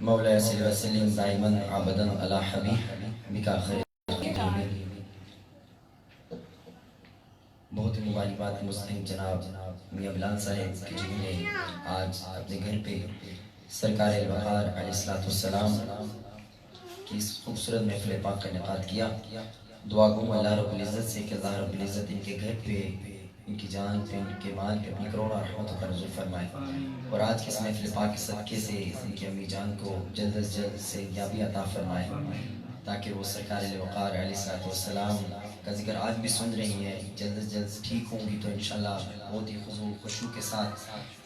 مولا صلی اللہ وسلم دائما عبدن علی حبیبک خیر الخلق۔ بہت ہی مبارکباد مسلم جناب میاں بلال صاحب کہ جنہوں نے آج اپنے گھر پہ سرکار الوقار علیہ السلام کی اس خوبصورت محفل پاک کا انعقاد کیا۔ دعا گو اللہ رب العزت سے کہ اللہ رب العزت ان کے گھر پہ، ان کی جان پہ، ان کے مال پہ اپنی کروڑوں رحمتوں کا نزول فرمائے، اور آج کے اس محفل پاک کے صدقے سے ان کی امی جان کو جلد از جلد سے یابی عطا فرمائے، تاکہ وہ سرکار الوقار علیہ السلام کا ذکر آج بھی سن رہی ہیں، جلد از جلد ٹھیک ہوں گی تو انشاءاللہ بہت ہی خشوع کے ساتھ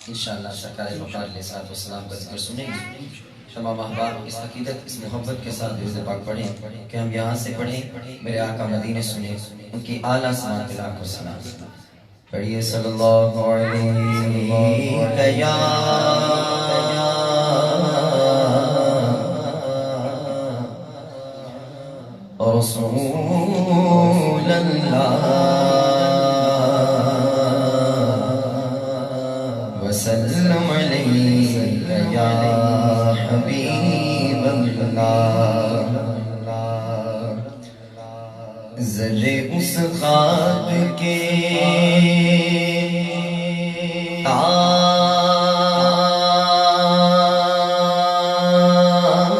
انشاءاللہ سرکار الوقار علیہ السلام کا ذکر سنیں گی۔ تمام احباب اس عقیدت، اس محبت کے ساتھ درود پاک پڑھیں کہ ہم یہاں سے پڑھیں میرے آقا مدینے سنیں، ان کی اعلیٰ سماعت پہ لاکھوں سلام۔ پڑھیے صلی اللہ علیہ یا رسول اللہ وسلم علیہ یا حبیب اللہ۔ ذرے اس خاک کے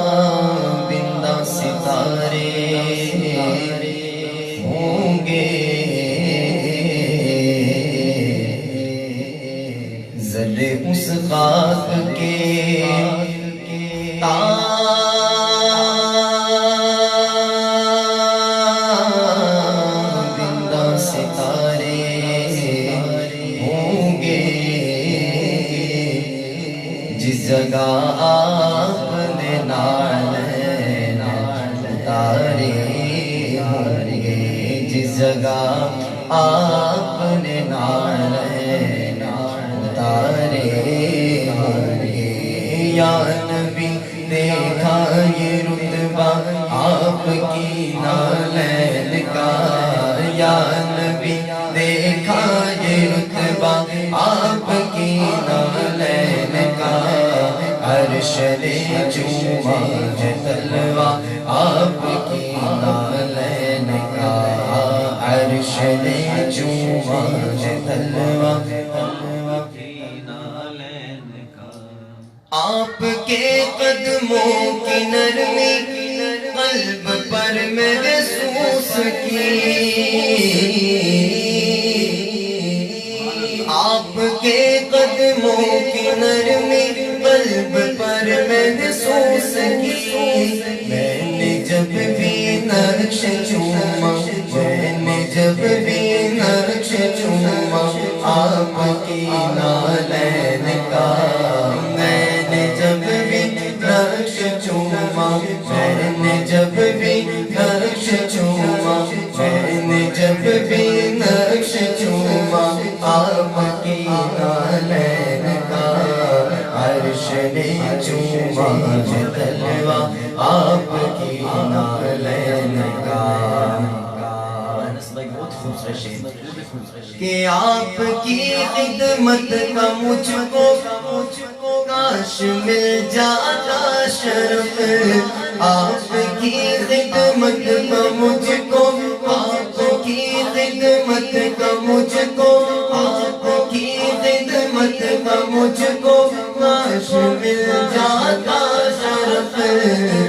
تابندہ ستارے ہوں گے، ذرے اس خاک کے جس جگہ آپ نے نالین اتارے ہوں گے، جس جگہ آپ نے نالین اتارے ہوں گے، یا نبی دیکھا یہ رتبہ آپ کی نالین کا، یا نبی دیکھا یہ رتبہ آپ کی نالین کا، عرش نے چوما ہے تلوہ آپ کی نالین کا، عرش نے چوما ہے تلوہ کی نالین کا، آپ کے قدموں کی نرمی قلب پر محسوس کی، آپ کے قدموں کی نرمی قلب پر محسوس کی، میں نے جب بھی نقش چوما، میں نے جب بھی نقش چوما آپ کی نالین کا، میں نے جب بھی نقش چوما، میں نے جب بھی نقش چوما، میں نے جب بھی نقش چوما آپ کی نالین کا، عرش نے چوما ہے تلوہ آپ کی نالین کا۔ بہت خوبصورت شعر کہ آپ کی خدمت کا مجھ کو کاش مل جاتا شرف، آپ کی خدمت کا مجھ کو، آپ کی خدمت کا مجھ کو، آپ کی خدمت کا مجھ کو کاش مل جاتا شرف،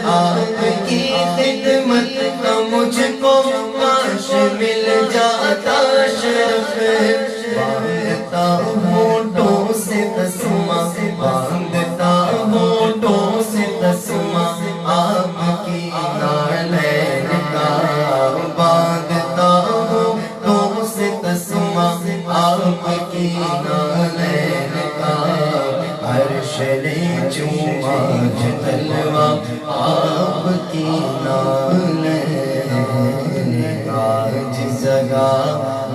آپ کی خدمت کا مجھ کو کاش مل جاتا شرف، باندھتا ہونٹوں سے تسمہ، باندھتا ہونٹوں سے تسمہ آپ کی نالین کا، باندھتا ہونٹوں سے تسمہ آپ کی نالین کا، عرش نے چوما ہے تلوہ آپ کی نالین کا، جس جگہ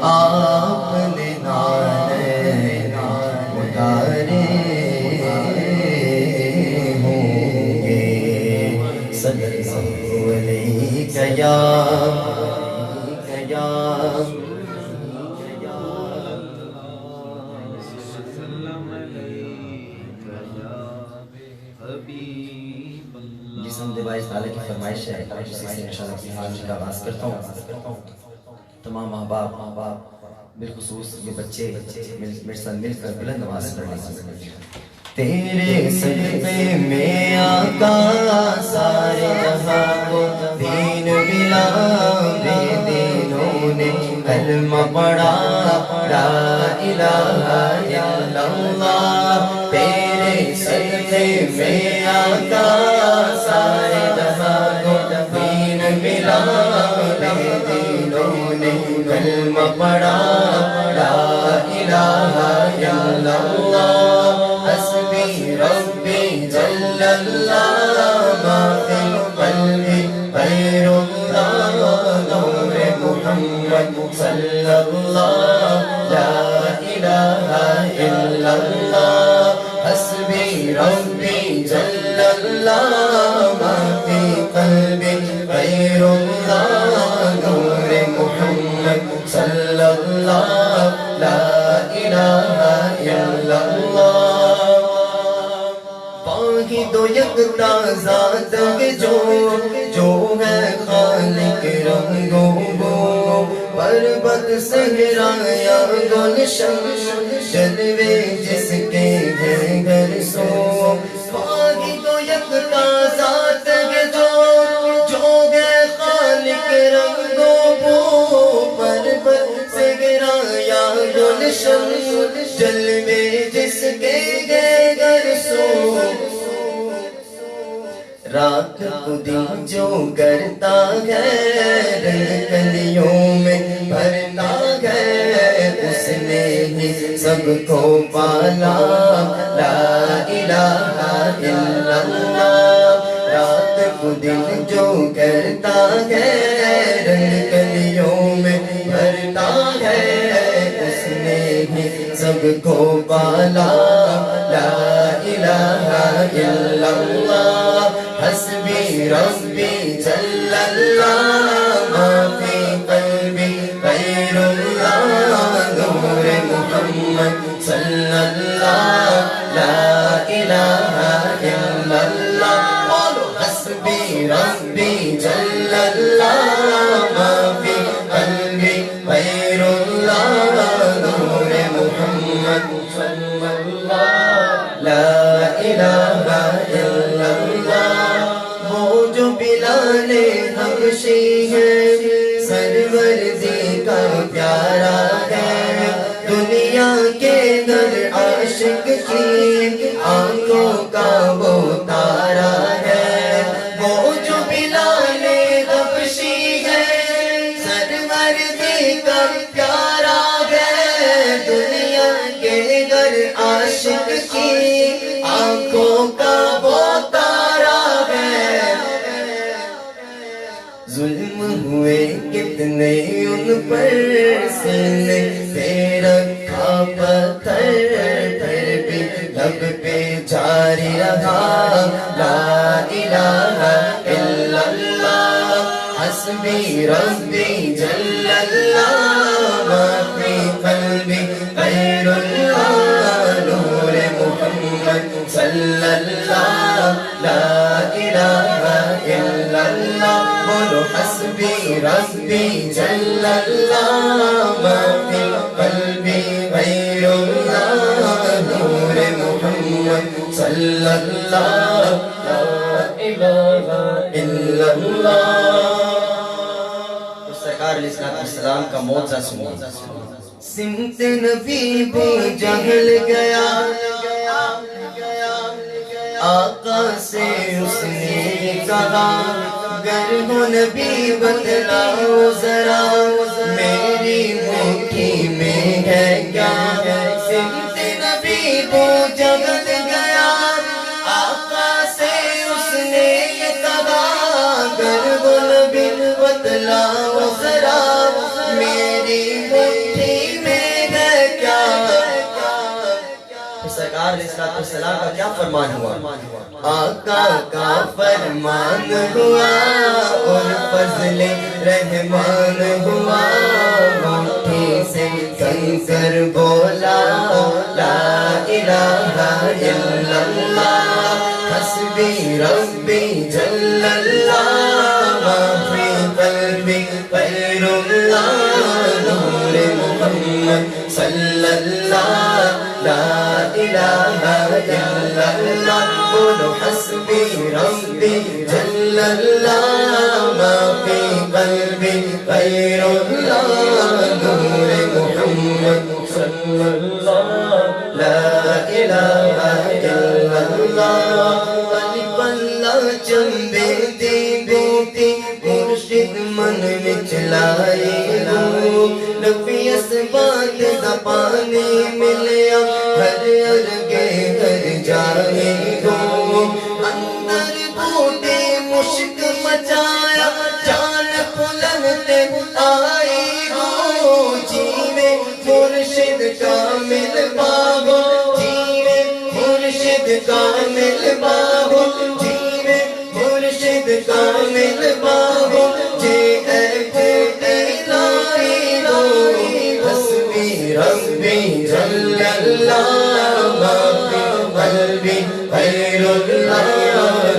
آپ نے نالین اتارے ہوں گے، صلی اللہ علیہ یا حبیب اس حمد باعث تعالیٰ کی فرمائش ہے اسی سے انشاءاللہ اپنی حاضری کا آغاز کرتا ہوں. تمام احباب بالخصوص یہ بچے میرے ساتھ مل کر بلند آواز پڑھیں. تیرے صدقے میں آقا سارے جہاں کو دین ملا، بے دینوں نے کلمہ پڑھا لا الہ الا اللہ. تیرے صدقے میں آقا سارے جہاں کو دین ملا، بے دینوں نے کلمہ پڑھا لا الہ الا اللہ. حسبی ربی جل اللہ ما فی قلبی غیر اللہ، نور محمد صلی اللہ لا الہ الا اللہ. حسبی ربی جل اللہ ما فی قلبی غیر اللہ، نور محمد صلی اللہ لا الہ الا اللہ. واحد و یکتا ذات ہے جو ہے خالق رنگوں بو، پربت صحرا یا گلشن جلوے جس کے ہیں گھر سو. واحد و یکتا ذات ہے جو ہے خالق رنگوں بو، پربت صحرا یا گلشن جلوے جس کے ہیں گھر سو. رات کو دن جو کرتا ہے کلیوں میں بھرتا ہے، اس نے ہی سب کو پالا لا الہ الا اللہ. رات کو دن جو کرتا ہے کلیوں میں بھرتا ہے، اس نے ہی سب کو پالا لا الہ الا اللہ. حسبی ربی جل اللہ ما فی قلبی غیر اللہ، نور محمد صلی اللہ لا الہ الا اللہ. بولو حسبی ربی جل اللہ ما فی قلبی غیر اللہ، نور محمد صلی اللہ لا الہ الا اللہ. وہ جو بلال حبشی ہے سروردی کا پیارا ہے، دنیا کے در عاشق کی آنکھوں کا وہ تارا ہے. وہ جو بلال حبشی ہے سروردی کا پیارا ہے، دنیا کے در عاشق کی آنکھوں کا وہ تارا ہے. ظلم ہوئے کتنے ان پر سینے پہ رکھا پتھر، پھر بھی لب پہ جاری رہا لا الہ الا اللہ. حسبی ربی جل اللہ ما فی قلبی غیر اللہ، نور محمد صلی اللہ لا الہ الا اللہ. بولو حسبی ربی جل اللہ ما فی قلبی غیر اللہ، نور محمد صلی اللہ لا الہ الا اللہ. سرکار علیہ السلام کا معجزہ سنیے. سمت نبی بو جہل گیا، آقا سے اس نے کہا گر ہو نبی بتلاؤ ذرا میری مٹھی میں ہے کیا. سمت نبی بو جہل گیا، آقا سے اس نے کہا گر ہو نبی بتلاؤ ذرا میری مٹھی میں ہے کیا. سرکار علیہ السلام کا کیا فرمان ہوا؟ آقا کا فرمان ہوا اور فضل رحمان ہوا. مٹھی سے کنکر بولا لا الہ الا اللہ. حسبی حسبي ربي جل الله ما في قلبي غير الله نور محمد صلى الله لا إله إلا الله قولوا حسبي ربي جل الله ما في قلبي غير الله نور محمد صلى الله لا إله إلا الله قلب اللہ چمبے دی بوتی مرشد من وچ لائے رو نبی اسبات دا پانی ملیا ہر ارگے ہر جائے رو اندر بوٹے مشک مچایا جان پلنتے آئی رو جیوے مرشد کامل بابو جیوے مرشد کامل بابو جیوے مرشد کامل بابو جے اے لائی روئی حسبی ربی جل اللہ ما فی قلبی غیر اللہ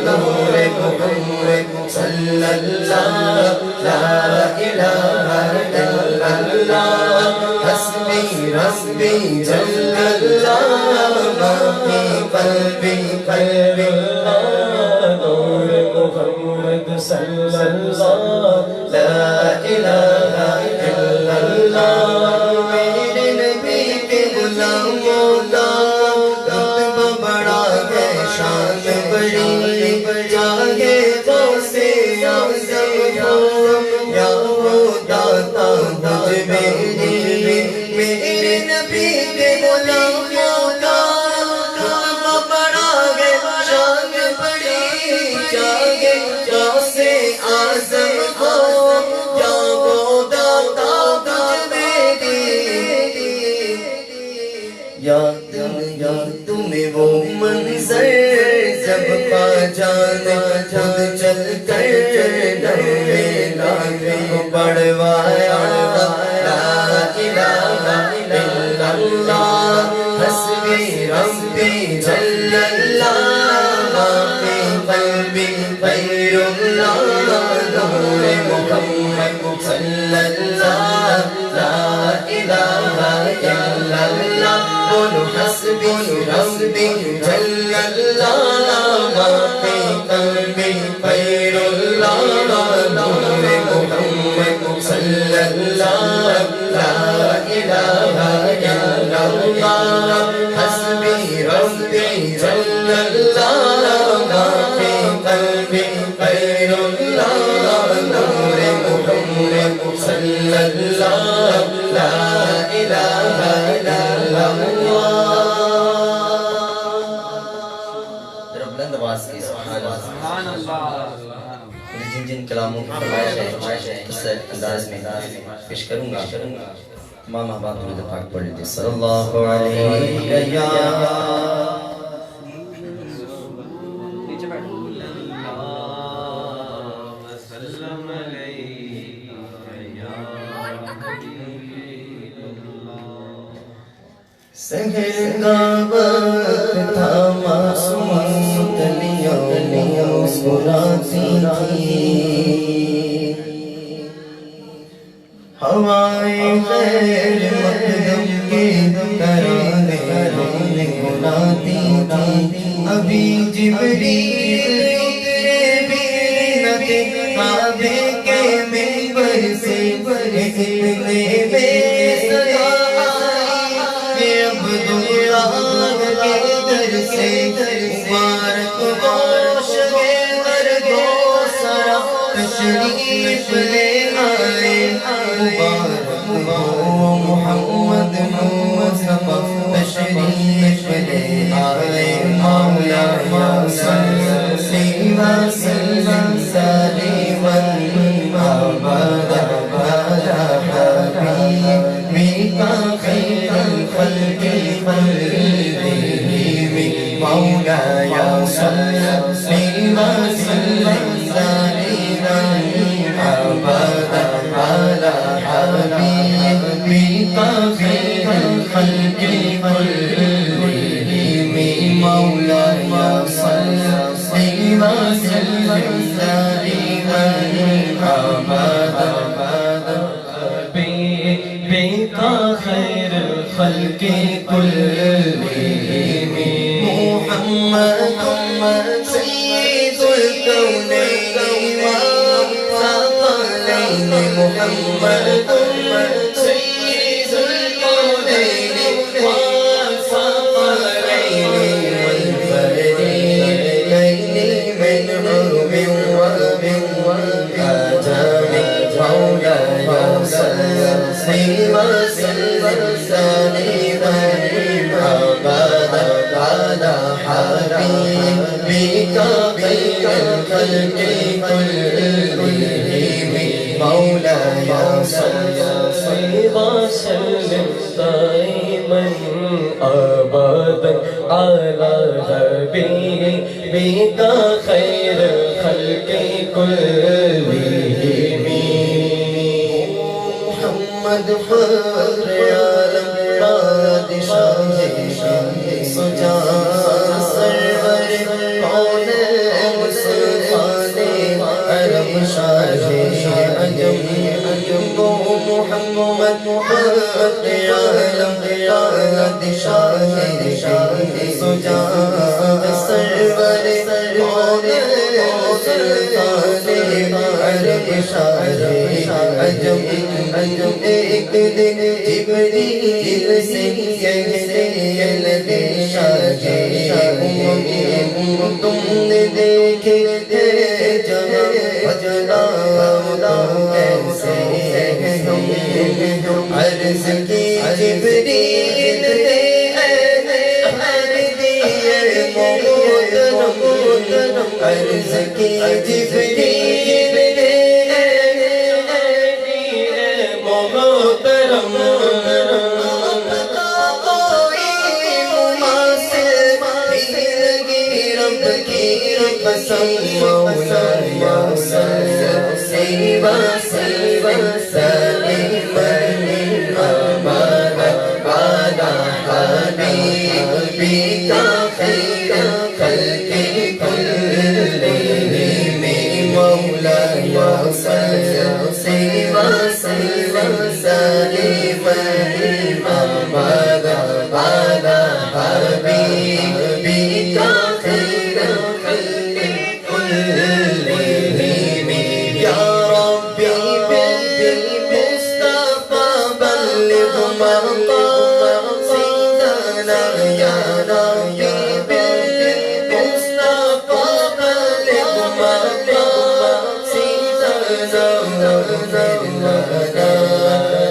نور محمد صلی اللہ لا الہ الا اللہ حسبی ربی جل اللہ ما فی قلبی غیر اللہ نور محمد صلی اللہ لا الہ الا اللہ میرے نبی کے غلاموں کا رتبہ بڑا ہے شان بڑی جاگے غوثِ اعظم ہو یا وہ داتا تجھ میری میرے نبی کے غلاموں کا رتبہ بڑا ہے شان بڑی جاگے غوثِ اعظم ہو یا وہ داتا تجھ میری یاد تمہیں وہ منظر جب پا جانا خود چل کر نوے لاکھ کو بڑھوایا لا الہ الا اللہ حسبی ربی جل اللہ ما فی قلبی غیر اللہ نور محمد صلی اللہ لا الہ الا اللہ قولوا حسبی ربی جل اللہ ما فی قلبی غیر اللہ نور محمد صلی اللہ لا الہ الا اللہ حسبی ربی جل اللہ ما فی قلبی غیر اللہ نور محمد صلی اللہ لا الہ الا اللہ بلند آواز کی سبحان اللہ جن جن کلاموں کی فرمائش ہے اس انداز میں پیش کروں گا تمام احباب درود پاک پڑھ لیجیے صلی اللہ علیہ یا سحر کا وقت تھا معصوم کلیاں مسکراتی تھی ہوائے خیر مقدم کے ترانے گنگناتی تھی ابھی جبریل اترے بھی نہ تھے کعبے کے منبر سے اتنے بے صدا عبداللہ کے در سے مبارک گوش کے در گو سرا تشریف لے آئے مبارک ہو محمد مصطفیٰ تشریف لے آئے مولا یا صلی وسلم سلیماً آبادا بادا حبیبی کا خیر الخلق مولا یا صلی وسلم سلیماً آبادا بادا حبیبی کا خیر وسلم دائما أبدا حبيبك خير الخلق كلهم محمد سيد الكونين والثقلين محمد سيد الكونين والثقلين والفردين من عرب ومن آدم مولاي صلي وسلم دائما أبدا على حبيبك خير الخلق كلهم مولاي صلي وسلم دائما أبدا على حبيبك خير الخلق كلهم محمد فخر عالم بادشاہ سجا سرور کونین سلطان عرب شاہ عجم گو محمد فخر عالم بادشاہ سجا سرور کونین سلطان عرب شاہ عجم ایک دن جبریل سے کہنے لگے شاہ تم نے دیکھے جہاں جلا کیسے عرض کی جبریل نے عرض کی جبریل نے محترم کوئی مماثل لگی رب کی قسم مولاي صلي وسلم دائما أبدا على حبيبك خير الخلق كلهم مولاي صلي وسلم دائما أبدا على حبيبك خير الخلق كلهم يا ربي بالمصطفى بلغ مقاصدنا يا ربي بالمصطفى بلغ مقاصدنا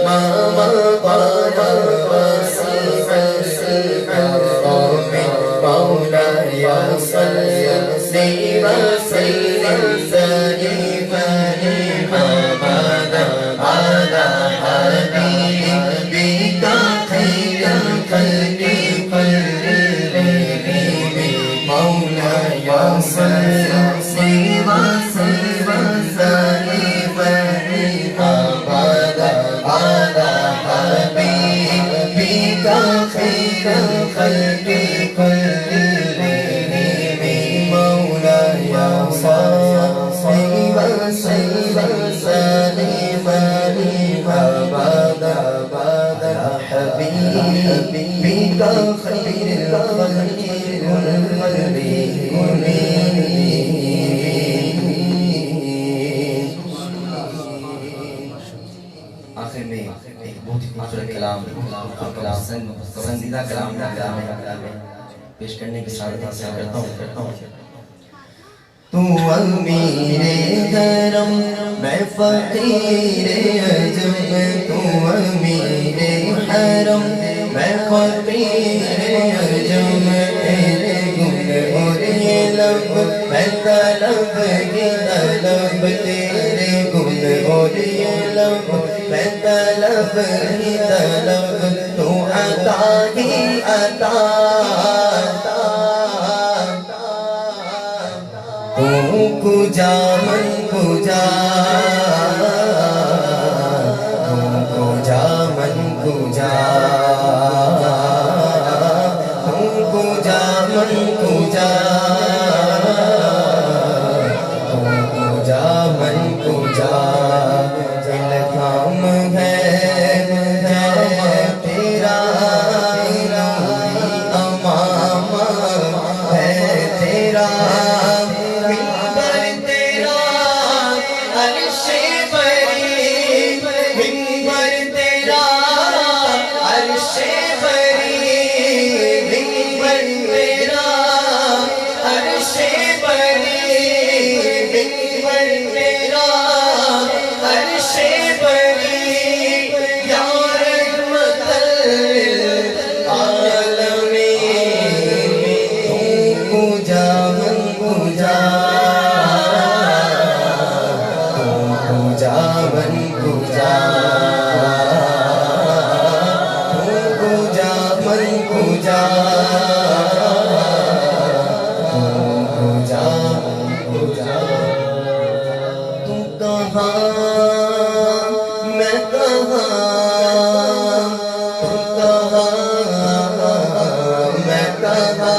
ما مقام وسيم الكرام مولاي صلي وسلم دائما أبدا على حبيبك خير الخلق كلهم مولاي صلي وسلم دائما أبدا على حبيبك خير الخلق كلهم مولاي صلي وسلم دائما أبدا على حبيبك خير الخلق آخر میں ایک بہت ہی خوبصورت کلام پسندیدہ کلام پیش کرنے کی سعادت حاصل کرتا ہوں. تو امیر حرم میں فقیر عجم تو امیر حرم میں فقیر عجم تیرے گن اور یہ لب میں طلب کی طلب تیرے گن اور یہ لب میں طلب کی طلب تو عطا ہی عطا کجا من کجا من کجا من کجا کہاں میں کہاں تو کہاں میں کہاں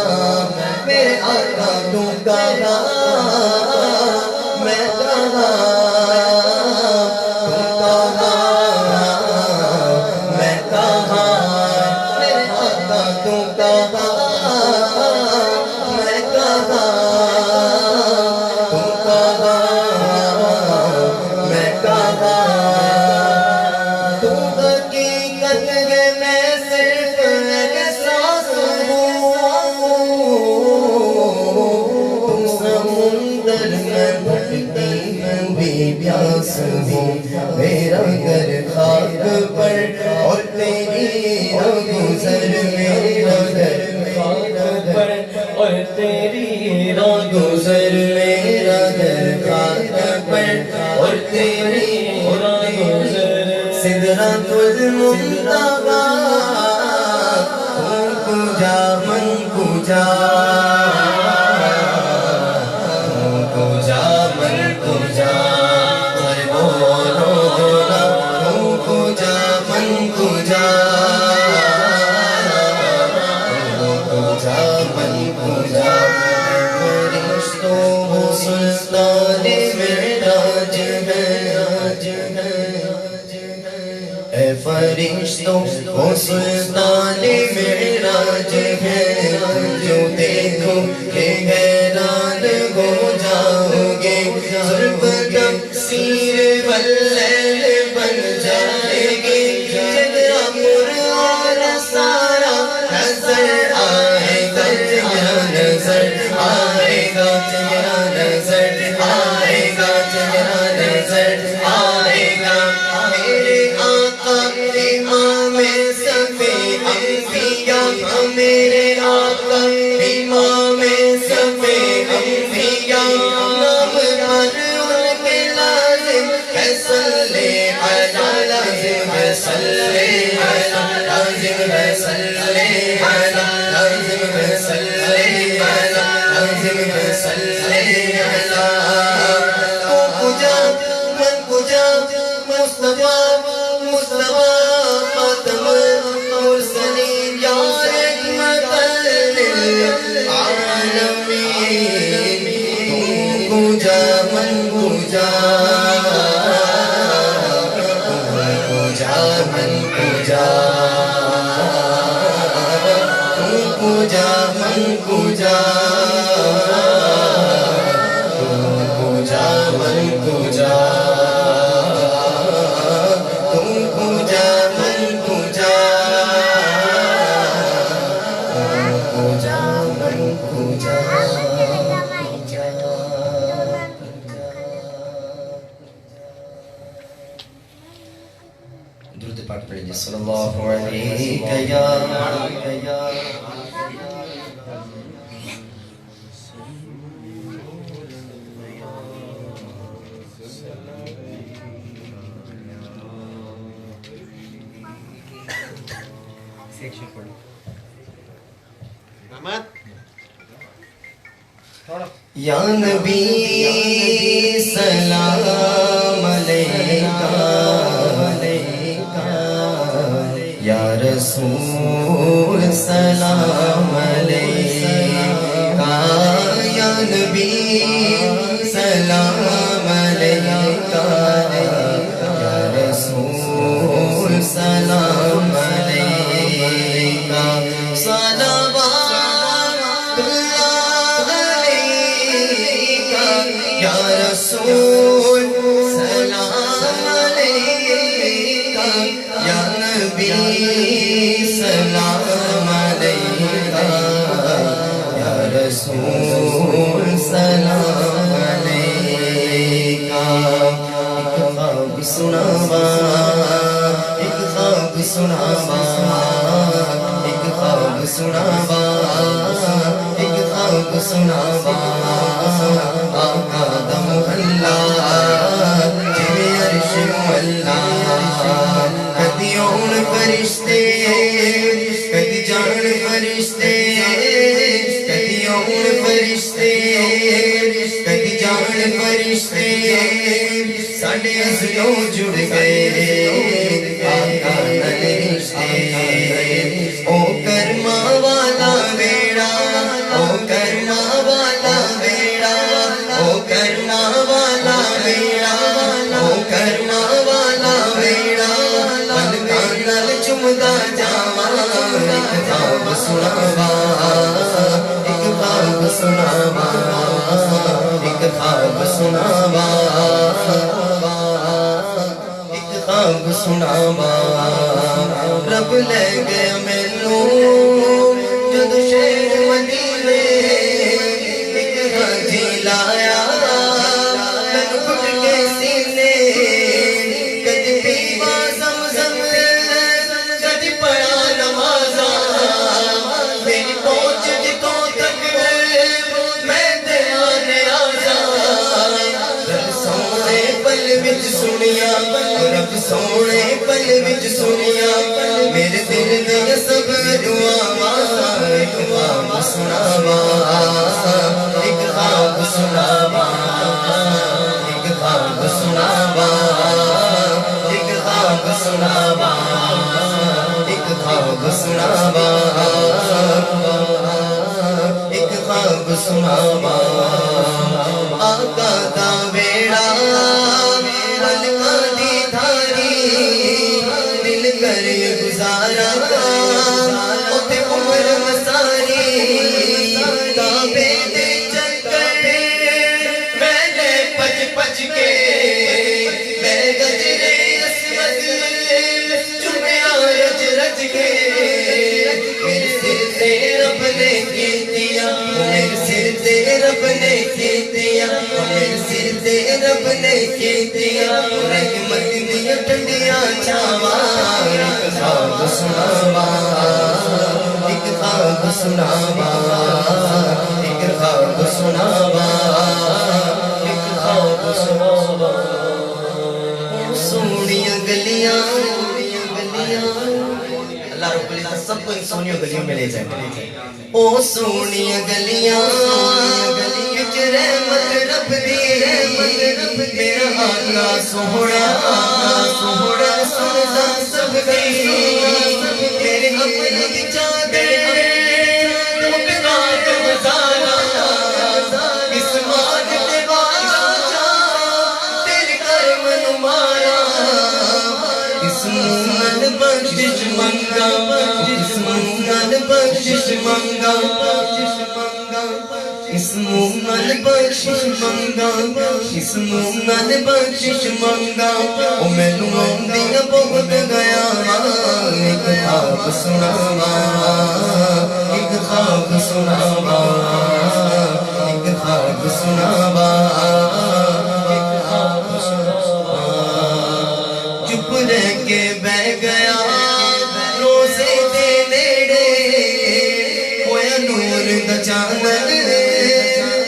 میرے آقا تو کہاں میں کہاں تو کہاں میں کہاں میرے آقا تو کہاں میں کہاں تو کہاں میں کہاں تو حقیقت ہے میں صرف احساس ہوں تم سمندر میں بھٹکی میں بھی پیاس ہوں میرا گھر خاک پر اور تیری راہگزر میرا گھر خاک پر اور تیری راہگزر میرا گھر خاک پر اور تیری راہگزر سدرۃ المنتہا تم کجا من کجا تم کجا من کجا ہر بولو نا تم کجا من کجا تم کجا من کجا فرشتوں وہ سلطان معراج ہے اے فرشتوں وہ سلطان معراج ہے جو دیکھو کہ حیران ہو جاؤ گے زلف تقصیر واللیل بن جائے گی جگہ قرآن سارا نظر آئے گا تیرا نظر آئے گا تیرا نظر آئے گا تیرا نظر آئے گا میرے آقا امام صفی انبیاء میرے آقا امام صفی انبیاء نام پر ان کے لازم ہے صلی علی لازم ہے صلی علی لازم ہے صلی علی لازم ہے صلی علی لازم ہے صلی علی تو کجا من کجا مصطفیٰ مصطفیٰ خاتم المرسلین یا رحمت للعالمین تم کجا من کجا تم کجا من کجا تم کجا من کجا تم کجا من کجا تم کجا من کجا تم کجا من کجا درود پاک پڑھیں صلی اللہ علیہ یا یا نبی سلام علیکہ یا رسول سلام علیکہ یا نبی سلام علیکہ یا رسول سلام علیکہ صلوات اللہ علیکہ یا رسول سلام علیکہ یا نبی سلام علیکہ یا رسول سلام علیکہ ایک خواب سناوا ایک خواب سناوا ایک خواب سناوا ایک خواب سناوا آقا دا محلہ جویں عرش مولا کدی اون فرشتے کدی جان فرشتے کدی اون فرشتے کدی جان فرشتے ساڈے سنوں جڑ گئے آقا نال رشتے او کرما والا بیڑا او کرما والا بیڑا او کرما والا بیڑا او کرما والا بیڑا پلکاں نال چمدا جاواں ایک خواب سناواں ایک خواب سناواں ایک خواب سناواں ایک خواب سناواں رب لے گیا مینوں جدوں شہر مدینے ایک حاجی لایا مینوں گھٹ کے سینے کدی پیوا زمزم کدی پڑھا نمازاں میری پہنچ جتوں تک میں تیرا نیازاں رب سونے پل وچ سنیا رب سونے پل وچ سنیا میرے دل دیا سب دعاواں ایک خواب سناواں ایک خواب سناواں ایک خواب سناواں ایک خواب سناواں ایک خواب سناواں ایک خواب سناواں آقا دا بیڑا ملکاں دی دھاری دل کرے گزارا اوتے عمر مساری کعبے دے چکر میں نے پج پج کے میں گجرے اسود چومیا رج رج کے میرے سر تے رب نے کیتیاں میرے سر تے رب نے کیتیاں میرے سر تے رب نے کیتیاں رحمت دیاں ٹھنڈیاں چھاواں ایک خواب سناواں ایک خواب سناواں ایک خواب سناواں ایک خواب سناواں سونیاں گلیاں اللہ رب العزت سب کو ان سونیوں گلیوں میں لے جائے او سونیاں گلیاں وچ رحمت رب دی میرا آقا سوہنا سوہنا سندا سب دی میرے اپنے دی چادر اپنا گزارا اس ماج تے واجا تیرے کرم نو مارا اس منگل بخشش منگا اس منگل بخشش منگا اس منگل بخشش منگا اس منگل بخشش منگا او مینوں آندیاں بہت گیا ایک خواب سناواں ایک خواب سناواں ایک خواب سناواں ایک خواب سناواں چپ رہ کے بیٹھ گیا روزے دے نیڑے ہویا نور دا چانن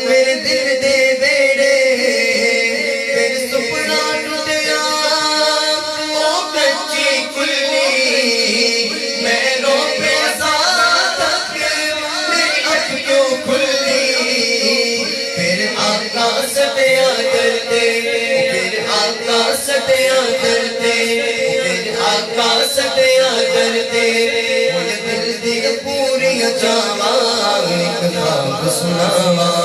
میرے دل دے بیڑے پھر سپنا ٹوٹیا او کچی کلی میں رو پیسا تک میری اکھ کیوں کھلی پھر آقا سٹیا کرتے پھر آقا سٹیا کرتے پھر آقا سٹیا کرتے مجھے دل دی پوریاں چاواں ایک خواب سناواں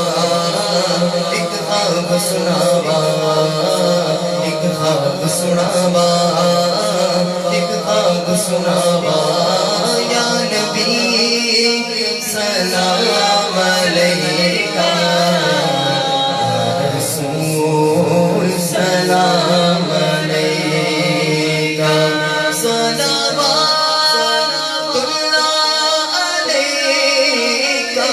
ایک خواب سناواں ایک خواب سناواں ایک خواب سناواں یا نبی سلام علیکہ یا رسول سلام علیکہ صلوات اللہ علیکہ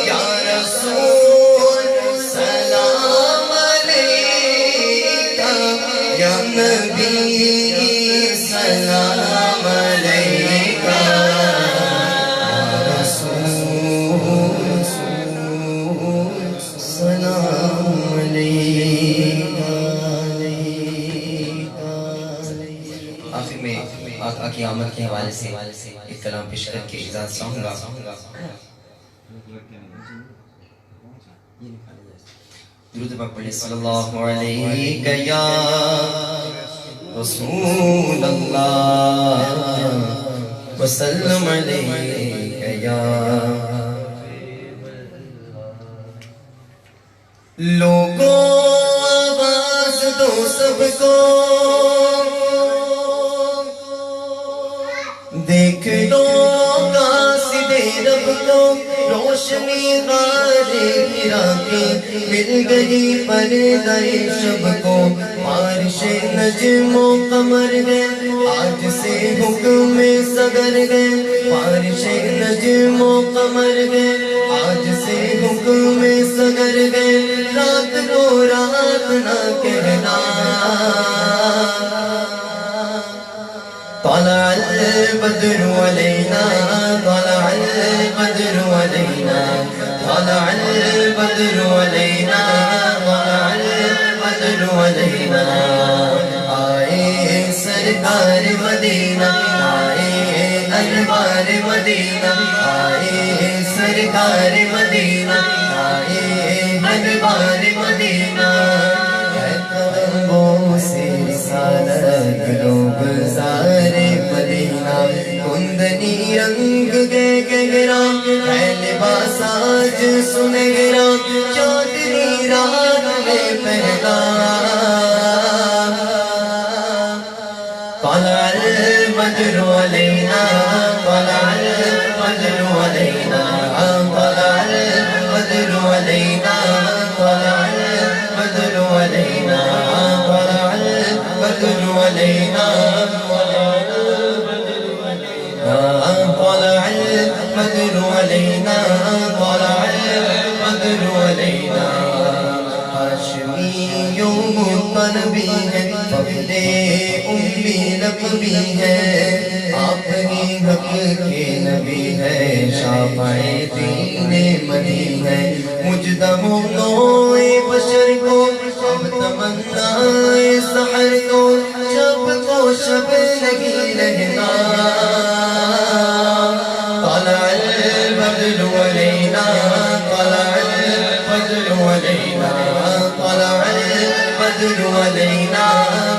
یا رسول سلام علیکہ یا نبی سلام علیکہ یا رسول سلام علیکہ آخر میں آقا کی آمد کے حوالے سے ایک کلام پیش کر کے اجازت چاہوں گا درود پاک پڑھیں صلی اللہ علیہ یا رسول اللہ وسلم علیہ یا لوگوں آواز دو سب کو دیکھ لو قاصد رب کو روشنی غارے گرا کے مل گئی پردہ شب کو بارش نجم و قمر گئے آج سے حکم صدر گئے بارش نجم و قمر گئے آج سے حکم صدر گئے رات کو رات نہ کہنا طلع البدر علينا طلع البدر علينا طلع البدر علينا طلع البدر علينا آئے سرکار مدینہ آئے انوار مدینہ آئے سرکار مدینہ آئے انوار مدینہ سے رسالت لوگ سارے مدینہ کندنی رنگ گہرا ہے لباس آج سنہرا چودھری رات میں پہلا طلع البدر علینا طلع البدر علینا طلع البدر علینا طلع البدر علینا البدر علينا طلع البدر علينا طلع البدر علينا ہاشمی مطلبی ہے فضل امی لقبی ہے آپ ہی حق کے نبی ہے شافع دین مدی ہے مجدب نوع بشر کو اب تمنا سحر کو شب کو شب نہیں رہنا طلع البدر علينا طلع البدر علينا طلع البدر علينا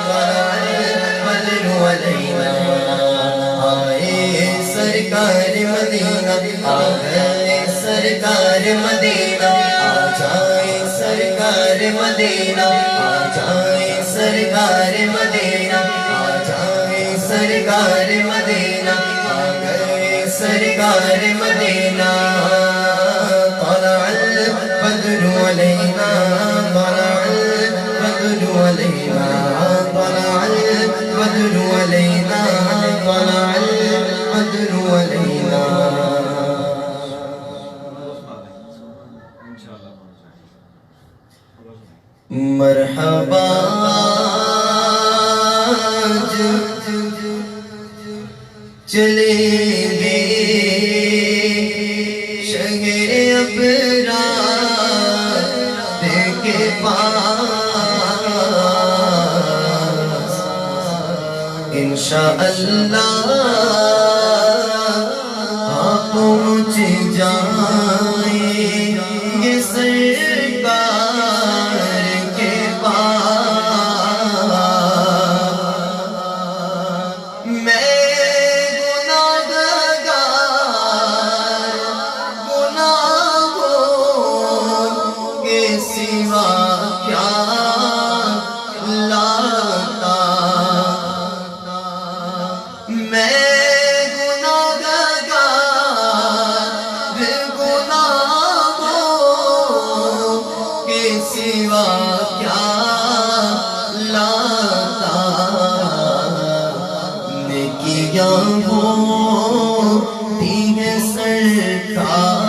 طلع البدر علينا آئے سرکار مدینہ آئے سرکار مدینہ آ جائے سرکار مدینہ آ جائے سرکار مدینہ آ جائے سرکار مدینہ آ گئے سرکار مدینہ طلع البدر علينا طلع البدر علينا طلع البدر علينا طلع البدر علينا مرحبا چلے گے شہر ابرار کے پاس انشاءاللہ آپ پہنچ جائیں گے سرکار کے پاس میں سوا کیا لاتا میں گناہوں کے سوا کیا لاتا نیکیاں ہوتی ہیں سرکار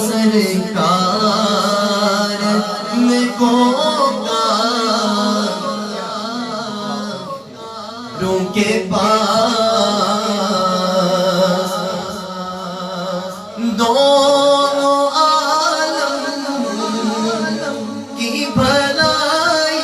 سرکار نیکوکاروں کے پاس دونوں عالم کی بھلائی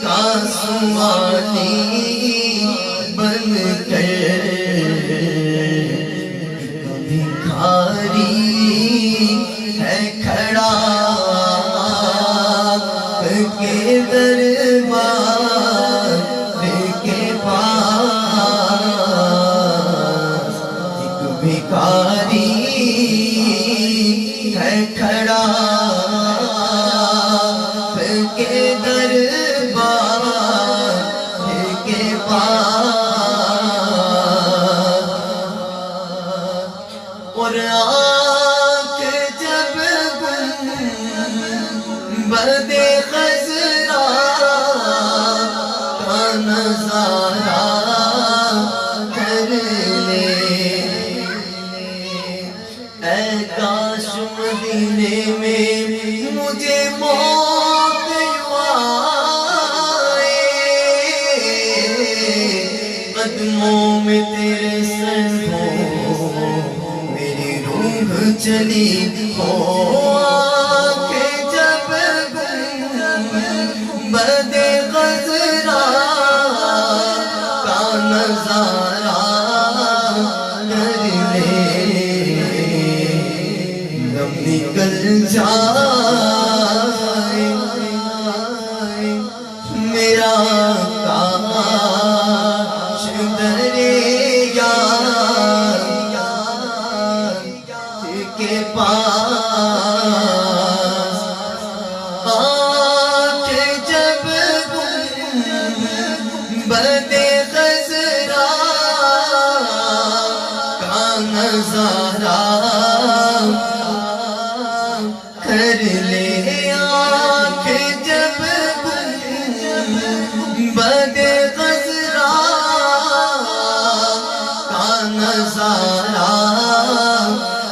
کا سوالی بن کر بھکاری ہے کھڑا کے دربار کے پاس، ایک بھکاری ہے کھڑا کے دربار کے پاس، اور آنکھ جب گنبد خضرا کا نظارہ کر لے، اے کاش مدینے میں مجھے موت آئے، قدموں میں تیرے سر ہو میری روح چلی ہو، آنکھیں جب گنبد خضرا کا نظارہ کر لے، غم نکل جائے میرا کاش دریا کے پاس، آنکھیں جب گنبد خضرا کا نظارہ کر لے، آنکھیں جب گنبد خضرا کا نظارہ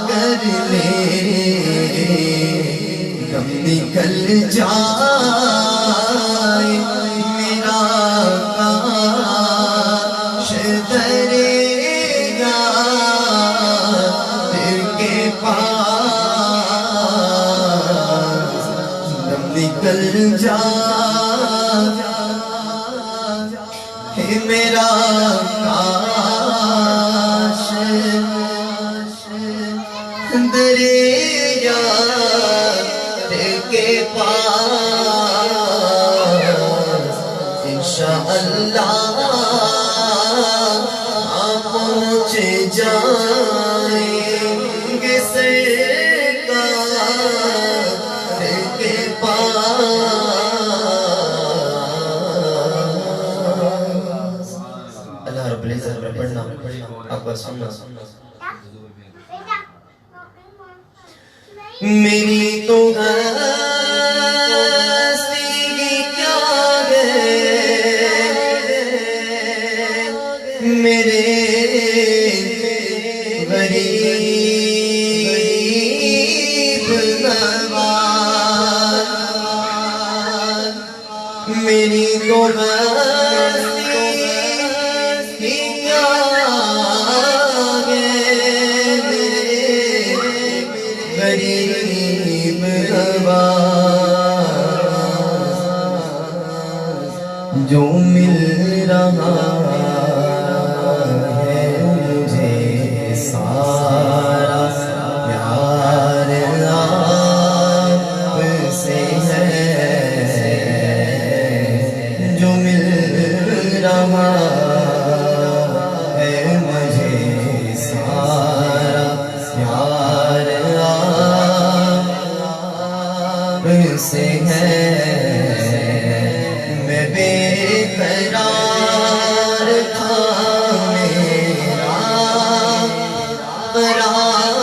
کر لے، غم نکل جائے میرا کاش دریا کے پاس، غم نکل جائے میرا کاش دریا کے پاس، انشاءاللہ آپ پہنچ جائیں گے سرکار کے پاس۔ اللہ رب العزت پر پڑھنا آپ کو سننا، میری تو ہستی کیا ہے میرے غریب نواز، میری تو ہستی کیا ہے غریب نواز، جو مل رہا ہے مجھے سارا پیار آپ سے ہے، جو مل رہا ہے مجھے سارا پیار آپ سے ہے، میں بے قرار تھا میرا قرار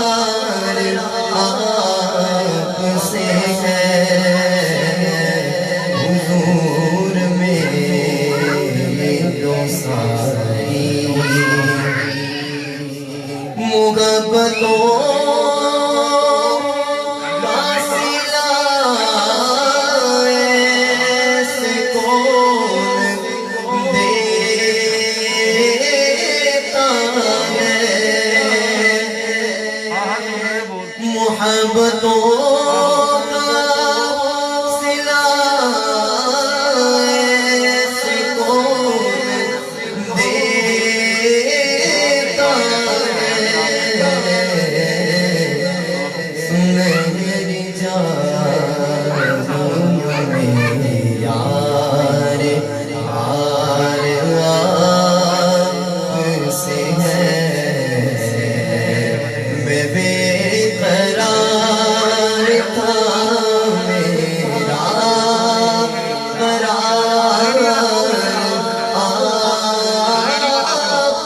آپ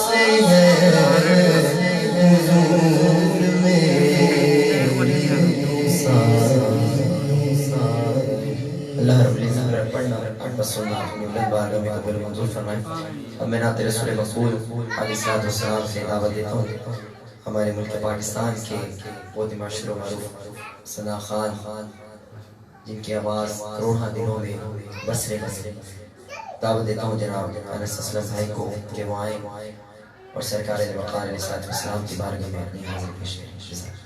سے ہے حضور میری اللہ رب العزت پڑھنا بس سننا اپنی بلند بارگاہ میں قبول منظور فرمائے. اب میں نعت رسول مقبول علیہ الصلوۃ والسلام سے دعوت دیتا ہوں ہمارے ملک پاکستان کے بہت ہی مشہور و معروف ثنا خان جن کی آواز کروڑوں دنوں میں بسرے بسرے. دعوت دیتا ہوں جناب انس اسلم بھائی کو کہ وہ آئیں اور سرکار وقار علیہ الصلوۃ والسلام کی بارگاہ میں اپنی حاضری پیش کریں.